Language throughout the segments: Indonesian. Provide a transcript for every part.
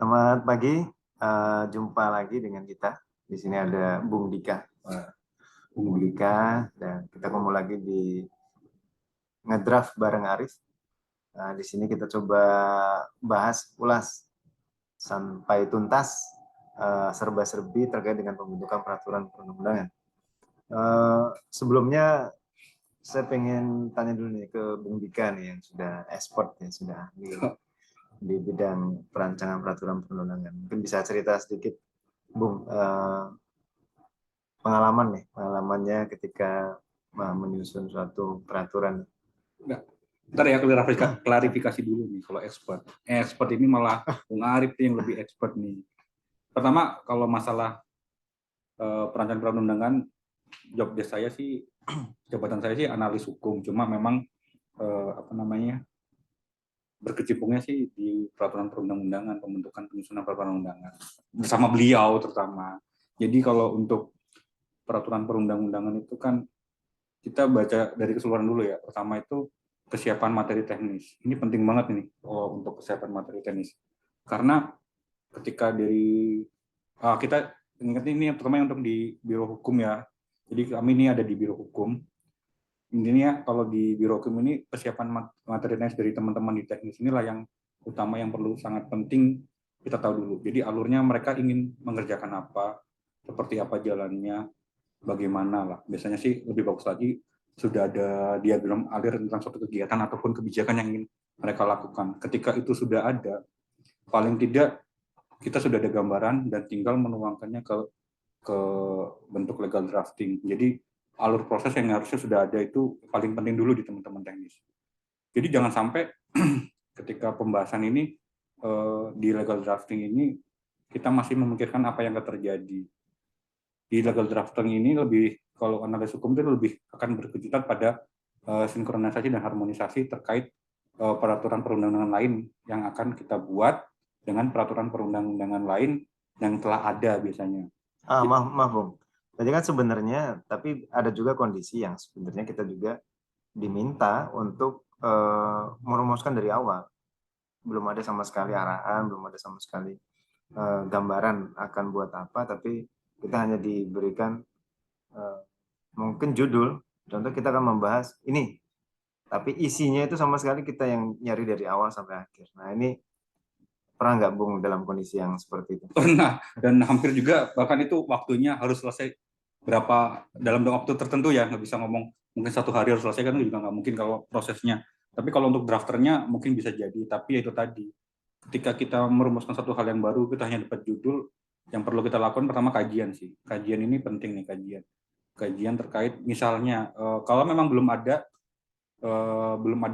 Selamat pagi, jumpa lagi dengan kita. Di sini ada Bung Dika. Bung Dika, dan kita kumpul lagi di ngedraft bareng Arif. Di sini kita coba bahas ulas sampai tuntas serba-serbi terkait dengan pembentukan peraturan perundang-undangan. Sebelumnya saya pengen tanya dulu nih ke Bung Dika nih yang sudah expert ya, sudah di bidang perancangan peraturan perundang-undangan. Mungkin bisa cerita sedikit, Bung, pengalamannya ketika menyusun suatu peraturan. Enggak. Ntar ya klarifikasi dulu nih kalau expert. Expert ini malah Bung Arif yang lebih expert nih. Pertama kalau masalah perancangan perundang-undangan, job desk saya sih, jabatan saya sih analis hukum. Cuma memang berkecimpungnya sih di peraturan perundang-undangan, pembentukan penyusunan peraturan undangan bersama beliau terutama. Jadi kalau untuk peraturan perundang-undangan itu kan kita baca dari keseluruhan dulu ya. Pertama itu kesiapan materi teknis. Ini penting banget ini untuk kesiapan materi teknis. Karena ketika dari kita ingat ini yang pertama untuk di Biro Hukum ya. Jadi kami ini ada di Biro Hukum. Intinya kalau di Biro Hukum ini persiapan materi teknis dari teman-teman di teknis inilah yang utama, yang perlu sangat penting kita tahu dulu. Jadi alurnya mereka ingin mengerjakan apa, seperti apa jalannya, bagaimana lah. Biasanya sih lebih bagus lagi sudah ada diagram alir tentang suatu kegiatan ataupun kebijakan yang ingin mereka lakukan. Ketika itu sudah ada, paling tidak kita sudah ada gambaran dan tinggal menuangkannya ke bentuk legal drafting. Jadi alur proses yang harusnya sudah ada itu paling penting dulu di teman-teman teknis. Jadi jangan sampai ketika pembahasan ini di legal drafting ini kita masih memikirkan apa yang akan terjadi. Di legal drafting ini lebih, kalau analis hukum itu lebih akan berkejutan pada sinkronisasi dan harmonisasi terkait peraturan perundang-undangan lain yang akan kita buat dengan peraturan perundang-undangan lain yang telah ada biasanya. Maaf Bung. Tadi kan sebenarnya, tapi ada juga kondisi yang sebenarnya kita juga diminta untuk merumuskan dari awal. Belum ada sama sekali arahan, belum ada sama sekali gambaran akan buat apa, tapi kita hanya diberikan mungkin judul. Contoh kita akan membahas ini, tapi isinya itu sama sekali kita yang nyari dari awal sampai akhir. Nah ini pernah nggak Bung dalam kondisi yang seperti itu? Pernah, dan hampir juga bahkan itu waktunya harus selesai berapa dalam waktu tertentu ya, nggak bisa ngomong mungkin 1 hari harus selesai, kan juga nggak mungkin kalau prosesnya. Tapi kalau untuk drafternya mungkin bisa jadi, tapi ya itu tadi, ketika kita merumuskan satu hal yang baru, kita hanya dapat judul, yang perlu kita lakukan pertama kajian sih. Kajian ini penting nih, kajian terkait misalnya kalau memang belum ada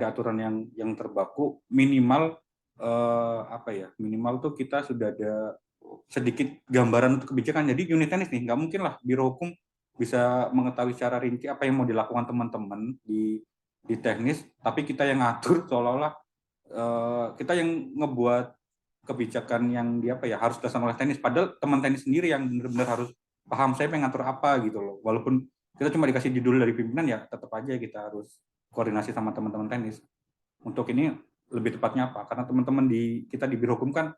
aturan yang terbaku, minimal minimal tuh kita sudah ada sedikit gambaran untuk kebijakan. Jadi unit teknis nih, nggak mungkin lah Biro Hukum bisa mengetahui secara rinci apa yang mau dilakukan teman-teman di teknis, tapi kita yang ngatur seolah-olah kita yang ngebuat kebijakan yang harus dilaksanakan oleh teknis. Padahal teman teknis sendiri yang benar-benar harus paham saya pengen ngatur apa gitu loh. Walaupun kita cuma dikasih judul dari pimpinan, ya tetap aja kita harus koordinasi sama teman-teman teknis. Untuk ini lebih tepatnya apa? Karena teman-teman kita di Biro Hukum kan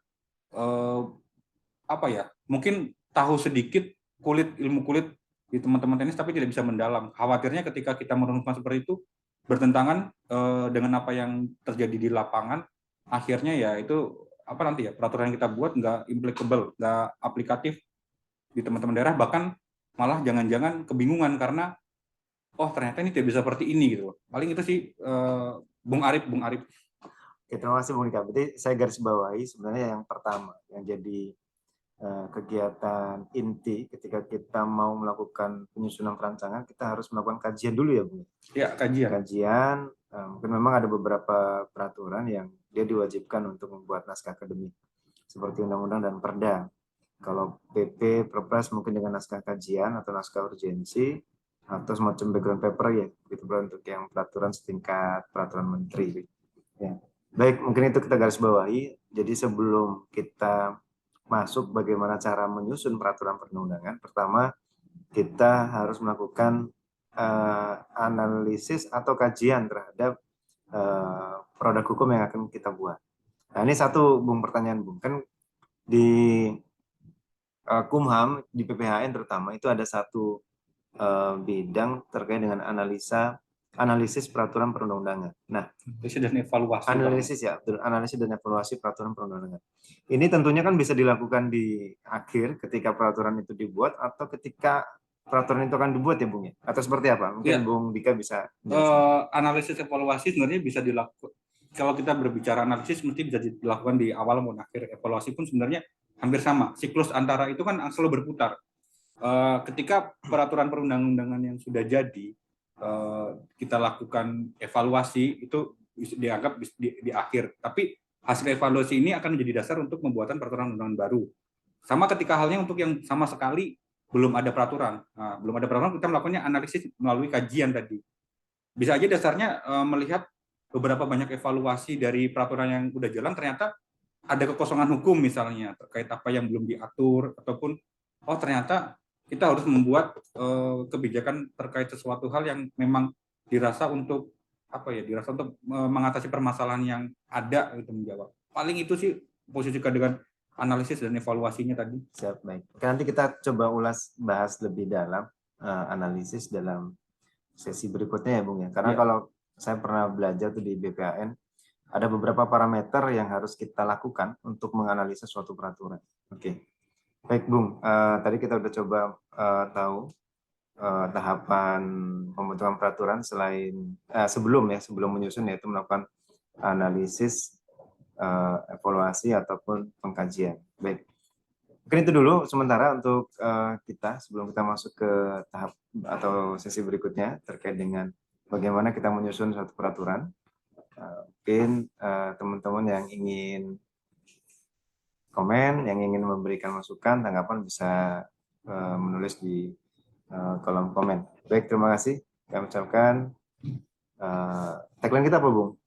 mungkin tahu sedikit ilmu kulit di teman-teman teknis, tapi tidak bisa mendalam. Khawatirnya ketika kita merumuskan seperti itu bertentangan dengan apa yang terjadi di lapangan, akhirnya ya itu peraturan yang kita buat nggak applicable, nggak aplikatif di teman-teman daerah, bahkan malah jangan-jangan kebingungan karena ternyata ini tidak bisa seperti ini gitu loh. Paling itu sih Bung Arif. Oke, terima kasih Bung Dika. Berarti saya garis bawahi sebenarnya yang pertama, yang jadi kegiatan inti ketika kita mau melakukan penyusunan perancangan, kita harus melakukan kajian dulu ya Bung. Ya, kajian. Mungkin memang ada beberapa peraturan yang dia diwajibkan untuk membuat naskah akademik, seperti undang-undang dan perda. Kalau PP, Perpres mungkin dengan naskah kajian atau naskah urgensi, atau semacam background paper ya, gitu untuk yang peraturan setingkat peraturan menteri. Ya. Baik, mungkin itu kita garis bawahi. Jadi sebelum kita masuk bagaimana cara menyusun peraturan perundang-undangan, pertama kita harus melakukan analisis atau kajian terhadap produk hukum yang akan kita buat. Nah ini satu Bung pertanyaan Bung, kan Di Kumham, di PPHN terutama, itu ada satu bidang terkait dengan analisis peraturan perundang-undangan. Nah, Analisis dan evaluasi, Bang. analisis ya, analisis dan evaluasi peraturan perundang-undangan. Ini tentunya kan bisa dilakukan di akhir ketika peraturan itu dibuat atau ketika peraturan itu akan dibuat ya, Bung ya? Atau seperti apa? Mungkin Ya. Bung Dika bisa menjelaskan. Analisis evaluasi sebenarnya bisa dilakukan. Kalau kita berbicara analisis, mesti bisa dilakukan di awal maupun akhir. Evaluasi pun sebenarnya hampir sama. Siklus antara itu kan selalu berputar. Ketika peraturan perundang-undangan yang sudah jadi, kita lakukan evaluasi, itu dianggap di akhir. Tapi hasil evaluasi ini akan menjadi dasar untuk pembuatan peraturan undangan baru. Sama ketika halnya untuk yang sama sekali belum ada peraturan. Nah, belum ada peraturan, kita melakukannya analisis melalui kajian tadi. Bisa aja dasarnya melihat beberapa banyak evaluasi dari peraturan yang udah jalan, ternyata ada kekosongan hukum misalnya terkait apa yang belum diatur, ataupun ternyata kita harus membuat kebijakan terkait sesuatu hal yang memang dirasa untuk mengatasi permasalahan yang ada itu menjawab. Paling itu sih posisi dengan analisis dan evaluasinya tadi. Siap, baik. Oke, nanti kita coba bahas lebih dalam analisis dalam sesi berikutnya ya, Bung ya. Karena kalau saya pernah belajar tuh di BPHN, ada beberapa parameter yang harus kita lakukan untuk menganalisa suatu peraturan. Oke. Baik, Bung. Tadi kita udah coba tahu tahapan pembentukan peraturan sebelum menyusun, yaitu melakukan analisis, evaluasi ataupun pengkajian. Baik. Mungkin itu dulu sementara untuk kita sebelum kita masuk ke tahap atau sesi berikutnya terkait dengan bagaimana kita menyusun suatu peraturan. Mungkin teman-teman yang ingin komen, yang ingin memberikan masukan, tanggapan bisa menulis di kolom komen. Baik, terima kasih. Kami ucapkan tagline kita apa, Bung?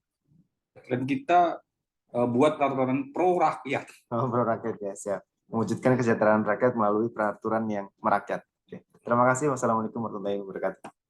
Tagline kita buat peraturan pro rakyat. Pro rakyat ya, siap. Mewujudkan kesejahteraan rakyat melalui peraturan yang merakyat. Oke. Terima kasih. Wassalamualaikum warahmatullahi wabarakatuh.